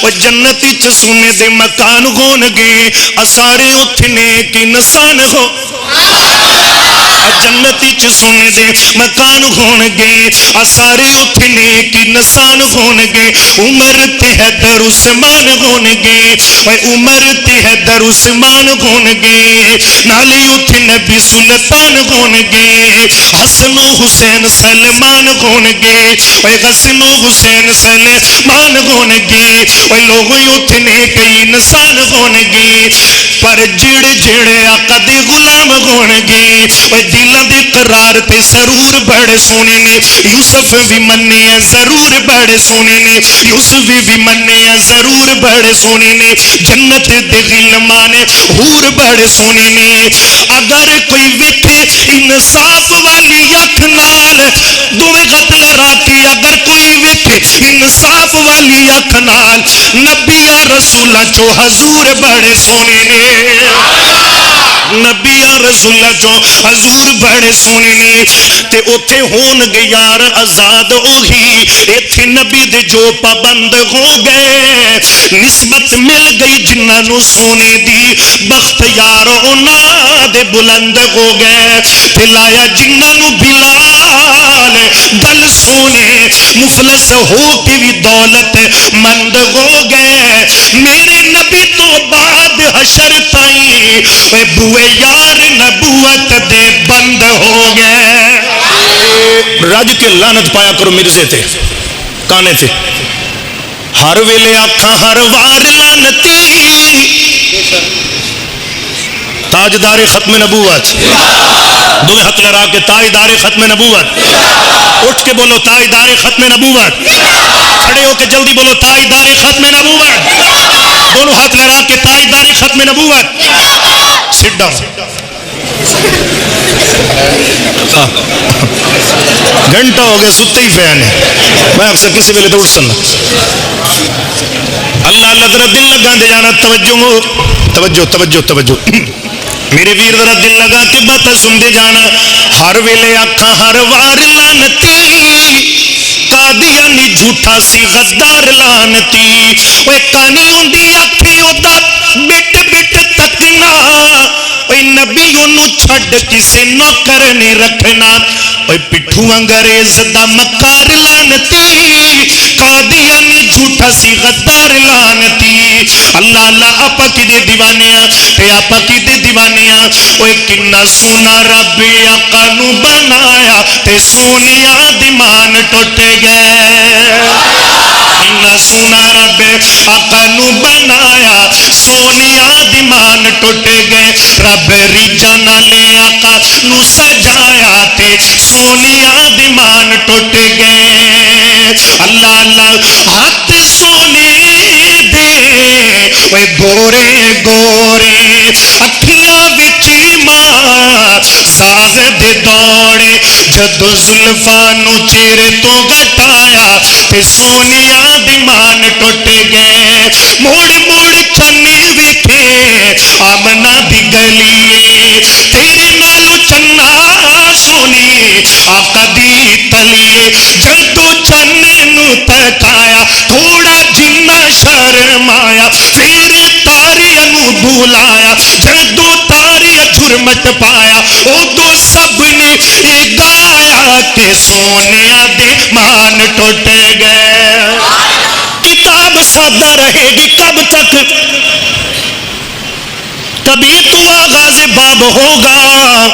وہ جنتی چ سونے دے مکان ہون گے اسارے اتھے نیک انسان ہو جنتی چ سونے دے مکان ہون گے اسارے اتھے نیک انسان ہون گے عمر تے حیدر عثمان ہون گے عمر تے حیدر عثمان ہون گے نالے اتھے نبی سلطان ہون گے حسن و حسین سلمان ہون گے حسن و حسین سلمان ہون گے لوگوں اتھے نیک انسان ہون گے پر جڑ جڑے آقا دے غلام ہون گے دلوں دے قرار تے ضرور بڑے سونے نے یوسف بھی مننے ہیں ضرور بڑے سونے نے یوسف بھی مننے ہیں ضرور بڑے سونے نے جنت دے غلمانے حور بڑے سونے نے اگر کوئی ویٹھے انصاف والی اکھ نال دوے قتل راکی اگر کوئی ویٹھے انصاف والی اکھ نال نبی یا رسولہ چو حضور بڑے سونے نے نبی یا رسول جو حضور بڑے سونے نے تے اوتھے ہون گے یار آزاد اوہی ایتھے نبی دے جو پابند ہو گئے نسبت مل گئی جنہاں نو سونے دی بخت یار اونا دے بلند ہو گئے تے لایا جنہاں نو بلال گل سونے مفلس ہو کے بھی دولت مند ہو گئے میرے نبی تو بعد حشر تائیں بوئے یار نبوت دے بند ہو گئے رج کے لعنت پایا کرو مرزے تے کانے تے ہر ویلے آکھاں ہر وار لعنتی تاجدار ختم نبوت دو ہاتھ لڑا کے تاجدار ختم نبوت اٹھ کے بولو تاجدار ختم نبوت کھڑے ہو کے جلدی بولو تاجدار ختم نبوت دونوں ہاتھ لڑا کے تاجدار ختم نبوت سٹ ڈاؤن گھنٹہ ہو گیا ستے ہی فین ہے میں اکثر کسی ویلے تو اٹھ سننا اللہ اللہ ذرا دل لگا دے جانا توجہ توجہ توجہ میرے ویر ذرا دل لگا کے بات سن دے جانا ہر ویلے آکھاں ہر وار لعنتی قادیانی جھوٹا سی غدار لعنتی اوے کانی ہوندی آکھی اودا بٹ بٹ تکنا اوے نبی انہوں چھڑ کسے نوکر نہیں رکھنا اوے پٹھو انگریز دا مکار لعنتی قادیانی جھوٹا سی غدار لعنتی اللہ اللہ آپا کی دے دیوانیاں تے آپا کی دے دیوانیاں اوے کنہ سونا رب آقا نو بنایا تے سونیا دیمان ٹوٹے گئے کنہ سونا رب آقا نو بنایا سونیا دیمان ٹوٹے گئے رب ریجا نالے آقا نو سجایا تے سونیا دیمان ٹوٹے گئے اللہ اللہ ہاتھ سونے دے وے گورے گورے اکھیاں وچ ماں ساز دے دوڑے جدو زلفانو چہرے تو گٹایا تے سونیا دیمان ٹوٹے گئے موڑ موڑ چنی ویٹھے آمنہ دی گلیے تیرے نالو چنا سونی آقا دی تلیے جدو چنے نو تکایا تھوڑا جنہ شرمایا پھر تاریاں نو بھولایا جدو تاریاں جھرمٹ پایا ادو سب نے گایا کہ سونیا دے مان ٹوٹ گئے کتاب سادہ رہے گی کب تک کبھی تو آغاز باب ہوگا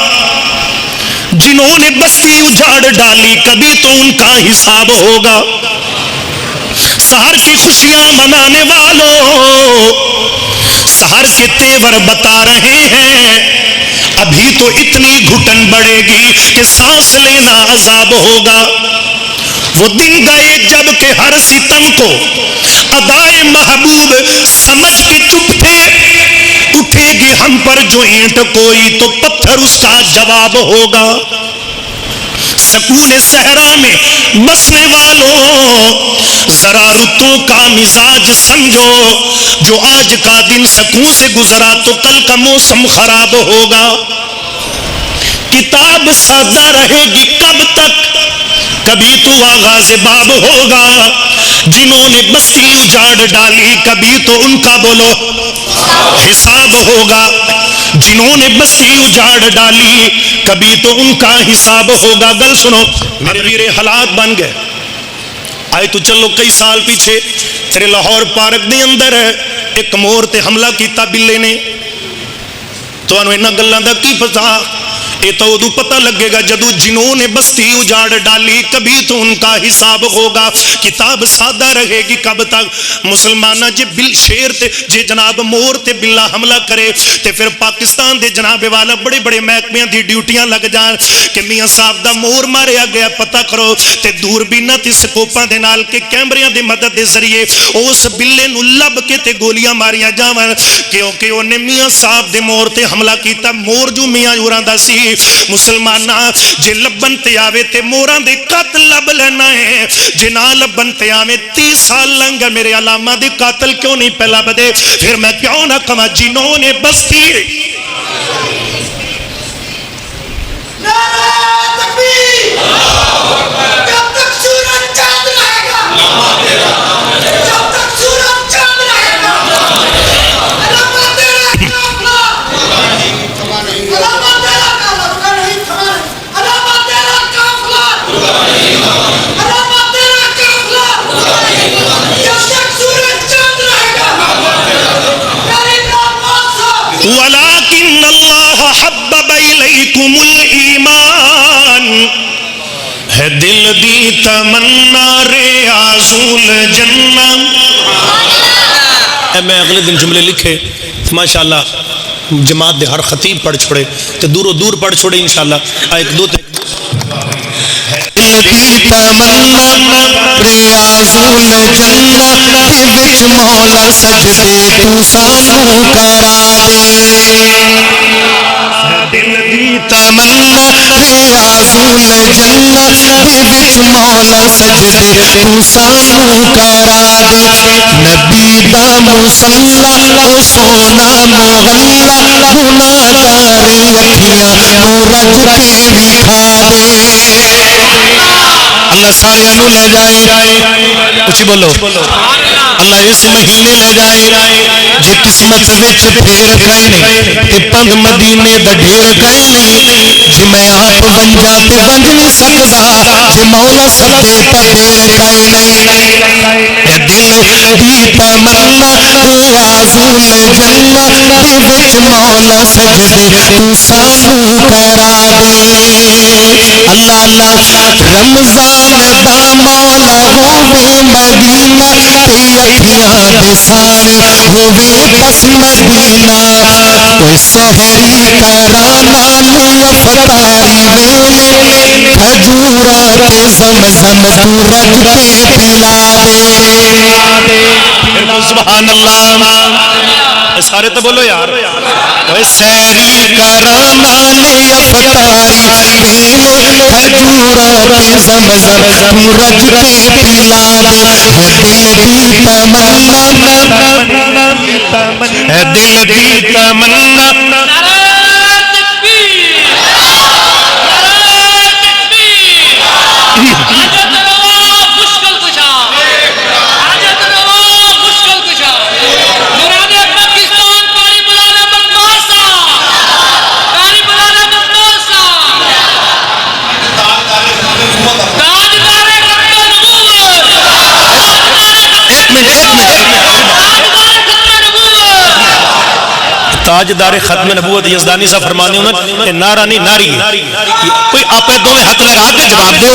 جنہوں نے بستی اجاڑ ڈالی کبھی تو ان کا حساب ہوگا سحر کی خوشیاں منانے والوں سحر کے تیور بتا رہے ہیں ابھی تو اتنی گھٹن بڑھے گی کہ سانس لینا عذاب ہوگا وہ دن گئے جب کہ ہر ستم کو ادائے محبوب سمجھ کے چپ تھے اٹھے گی ہم پر جو اینٹ کوئی تو پتھر اس کا جواب ہوگا سکون صحرا میں بسنے والوں ذرا رتوں کا مزاج سمجھو جو آج کا دن سکون سے گزرا تو کل کا موسم خراب ہوگا کتاب سادہ رہے گی کب تک کبھی تو آغاز باب ہوگا، جنہوں نے بستی اجاڑ ڈالی کبھی تو ان کا بولو حساب ہوگا، جنہوں نے بستی اجاڑ ڈالی کبھی تو ان کا حساب ہوگا۔ گل سنو میرے ویرے، حالات بن گئے آئے تو چلو کئی سال پیچھے تیرے لاہور پارک دے اندر ایک مور تے حملہ کیتا بلے نے، تو انہوں انہاں گلاں دا کی پتا؟ یہ تو ادو پتہ لگے گا جدو جنہوں نے بستی اجاڑ ڈالی کبھی تو ان کا حساب ہوگا۔ کتاب سادہ رہے گی کب تک؟ مسلمانہ جے شیر تے جے جناب مور تے بلا حملہ کرے تے پھر پاکستان دے جناب والا بڑے بڑے محکمیاں دی ڈیوٹیاں لگ جان کہ میاں صاحب دا مور ماریا گیا پتہ کرو، تے دوربیناں تے سکوپاں دے نال کے کیمریاں دے مدد دے ذریعے اس بلے نو لب کے تے گولیاں ماریاں جاون، کیونکہ انہیں میاں صاحب دے مور تے حملہ کیتا۔ مور جو میاں یوران دا سی مسلمانہ جے لبن تے آوے تے موراں دے قاتل لب لینا ہے، جے نہ لبن تے آوے 30 سال لنگا میرے علامہ دے قاتل کیوں نہیں پہلا بدے؟ پھر میں کیوں نہ کما جنہوں نے بستی وَلَكِنَّ اللَّهَ حَبَّبَ إِلَيْكُمُ الْإِيمَانِ، ہے دل دی تمنا ریاض الجنہ۔ میں اگلے دن جملے لکھے ماشاءاللہ جماعت دے ہر خطیب پڑھ چھوڑے تو دور و دور پڑھ چھوڑے انشاءاللہ۔ ایک دو دل دی تمنا ریاض الجنہ بچ مولا سجدے تو سانو کرا دے، دل دی تمنا ریاض الجنہ بچ مولا سجدے تو سانو کرا دے، نبی دا مصلی او سونا مغلا گناہ گار اکھیاں نو رج کے دکھا دے۔ اللہ سارے انو لے جائے، اچھی بولو اللہ اس مہینے لے جائے جے قسمت وچ پھیر گئے نہیں تے پنگ مدینے دا ڈھیر گئے نہیں، جے میں آپ ونجا تے ونج نہیں سکدا، جے مولا سدے تا دیر گئے نہیں۔ اے دل دی تمنا ریاض الجنہ دے وچ مولا سجدے تو سانو کرا دے۔ اللہ اللہ رمضان دا مولا ہووے مدینہ تے اکھیاں دے سامنے ہووے بس مدینہ، کوئی سحری کرانا لیا افطاری ویلے کھجورا تے زمزم تو رج کے پلا دے۔ سبحان اللہ، سارے تو بولو یار، کوئی سحری کرانا لیا افطاری ویلے کھجورا تے زمزم تو رج کے پلا دے۔ دل دی تمنا، دل دی تمنا، نعرہ تکبیر، نعرہ تکبیر، حاجت روا مشکل کشا، حاجت روا مشکل کشا، مراد پاکستان قاری مولانا مقبول صاحب، قاری مولانا مقبول صاحب، تاجدار ختم نبوت، تاجدار ختم نبوت یزدانی صاحب فرمانے انہوں نے نعرہ نہیں ناری ہے، کوئی آپ دو ہاتھ لگا کے جواب دے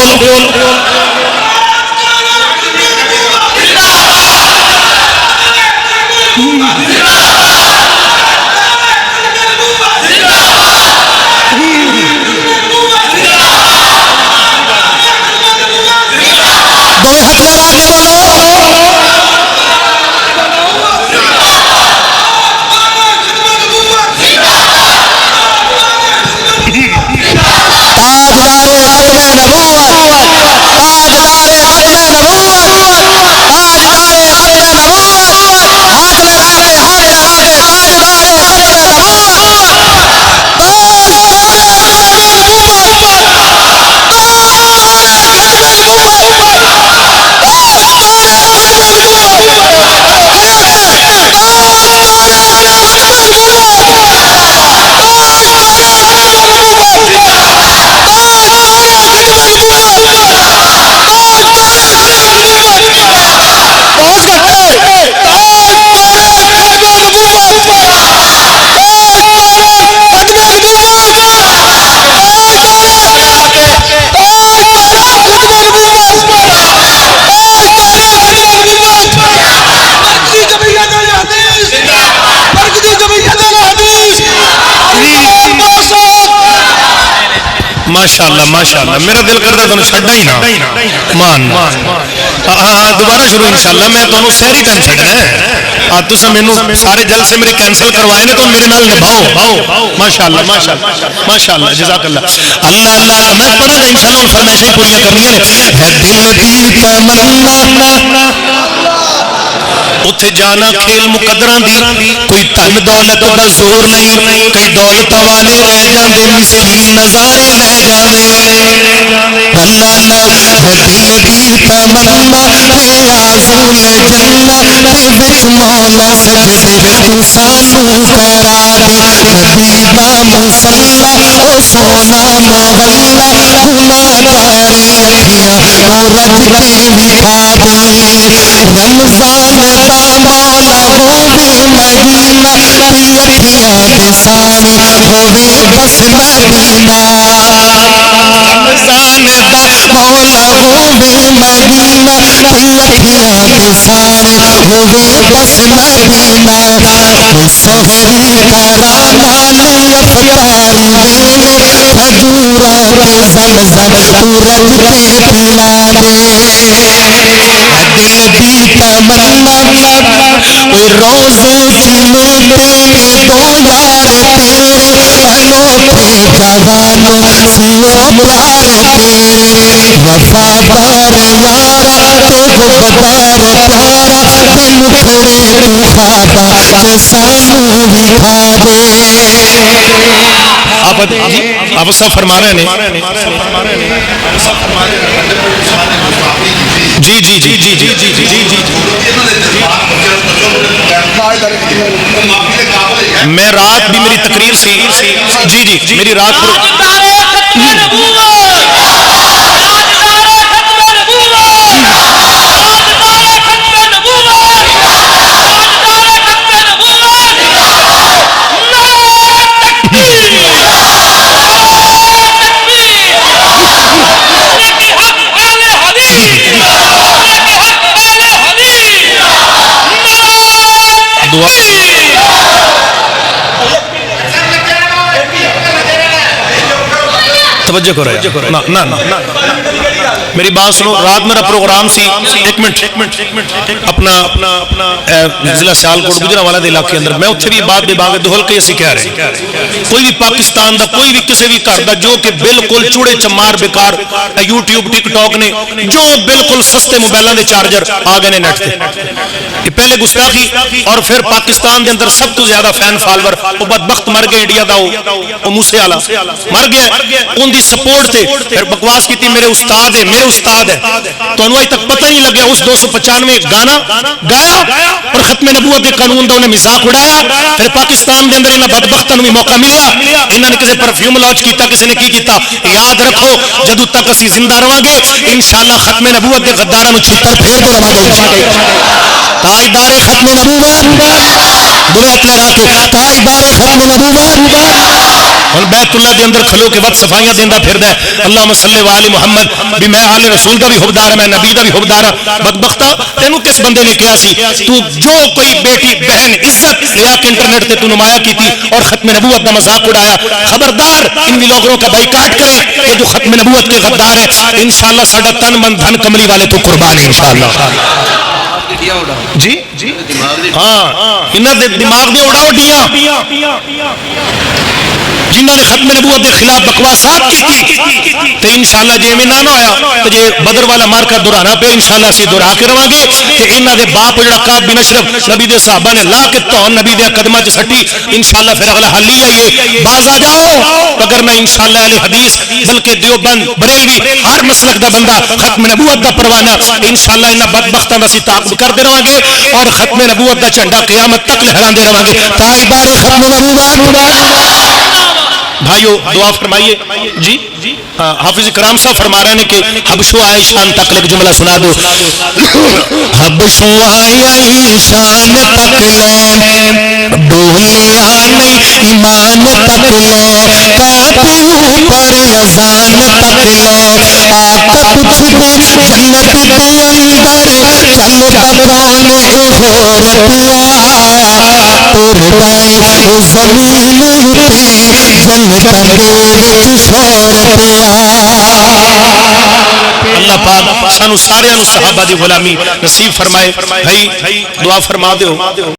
ماشاءاللہ ماشاءاللہ میرا دل کرتا تمہیں چھڑا ہی نہ مان دوبارہ شروع انشاءاللہ میں تمہیں سہری تن چھڑنا ہے تسا مینوں سارے جلسے میرے کینسل کروائے نے تو میرے نال نبھاؤ ماشاءاللہ ماشاءاللہ ماشاءاللہ جزاک اللہ اللہ اللہ میں پڑھا گا انشاءاللہ اور فرمائشیں پوریاں کرنی ہے دل دی تمنا اتھے جانا کھیل مقدراں دی کوئی تن دولت دا زور نہیں کئی دولت والے رہ جاندے مسکین نظارے لے جاندے اللہ اللہ دل دی تمنا اے آزول جنت دے وچ مولا سجدے تو سانو کرا دے نبی دا مصلا او سونا محلہ گناہگار اکھیاں او رج کے وکھا دے رمضان دا مولا ہووے مہینہ کوئی اکھیاں دے سامنے ہووے بس مدینہ رمضان دا مولا ہووے مہینہ کوئی اکھیاں دے سامنے ہووے بس مدینہ کوئی سحری کرا نالے افطاری ویلے کھجورا تے زمزم تو رج کے پلا دے دل دی تمنا کوئی روزے جلے تیرے دو یار تیرے انوکھے جہانوں سیو پیار تیرے وفادار یارا تے غدار پیارا تے مکھڑے تو خوابا تے سانو وکھا دے آپ سب فرما رہے ہیں جی جی جی جی جی جی جی میں رات بھی میری تقریر سی جی جی میری رات توجہ کرو نا میری بات سنو رات میرا پروگرام سی ایک منٹ اپنا ضلع سیالکوٹ گجرانوالہ دے علاقے اندر میں اتھے بھی بات بے باغ دہل کے اسی کہہ رہے کوئی بھی پاکستان دا کوئی بھی کسی بھی گھر دا جو کہ بالکل چوڑے چمار بیکار یوٹیوب ٹک ٹاک نے جو بالکل سستے موبائلاں دے چارجر آ گئے نے نیٹ تے یہ پہلے گستاخی اور پھر پاکستان دے اندر سب تو زیادہ فین فالور وہ بدبخت مر گئے انڈیا دا وہ موسے والا مر گیا ان دی سپورٹ تے پھر بکواس کی تھی میرے استاد ہے تو انہوں تک پتہ نہیں لگیا اس 295 گانا گایا اور ختم نبوت کے قانون دا انہیں مذاق اڑایا پھر پاکستان دے اندر انہاں بدبختاں نوں موقع ملیا انہاں نے کسے پرفیوم لانچ کیتا کسے نے کی کیتا یاد رکھو جدوں تک اسی زندہ رہاں گے انشاءاللہ ختم نبوت دے غداراں نوں چھتر پھیر دے رہاں گے تاجدار ختم نبوت بولے اپنے راکے تاجدار ختم نبوت اور بیت اللہ دے اندر کھلو کے وقت صفائیاں دیندا پھردا ہے اللہم صلی علی محمد بھی میں آل رسول دا بھی حبدار میں نبی دا بھی حبدار بدبختہ تینوں کس بندے نے کیا سی تو جو کوئی بیٹی بہن عزت لیا کے انٹرنیٹ تے تو نمایاں کی تھی اور ختم نبوت کا مذاق اڑایا خبردار ان ویلاگروں کا بائیکاٹ کریں کہ جو ختم نبوت کے غدار ہے انشاءاللہ ساڈا تن من دھن کملی والے تو قربان ہے انشاءاللہ جی ہاں انہاں دے دماغ دے اڑاؤ ڈیاں جنہوں نے ختم نبوت کے خلاف بکواسات کی تو انشاءاللہ جی میں نہ ہویا تو جی بدر والا مارکا دہرانا پہ انشاءاللہ اسی دہرا کے رہاں گے کہ انہاں دے باپ جڑا کعب بن اشرف نبی دے صحابہ نے لا کے تو نبی دے قدمہ چ سٹی انشاءاللہ پھر اگلا حل ہی آئیے باز آ جاؤ اگر میں انشاءاللہ اہل حدیث بلکہ دیوبند بریلوی ہر مسلک دا بندہ ختم نبوت دا پروانہ انشاءاللہ انہاں بدبختاں دا اسی تعاقب کرتے رہاں گے اور ختم نبوت دا جھنڈا قیامت تک لہراندے رہاں گے تاجدار ختم نبوت بھائیو دعا فرمائیے جی حافظ کرام صاحب فرما رہے ہیں کہ حبشو آئے شان تک ایک جملہ سنا دو حبشو آئے شان تک لو ڈولے آنے ایمان تک لو کعبے اوپر اذان تک لو آقا پوچھ دے جنت دے اندر چل تکانے غور پیا تیرے اللہ پاک سانو سارے صحابہ دی غلامی نصیب فرمائے. بھائی دعا فرما دیو.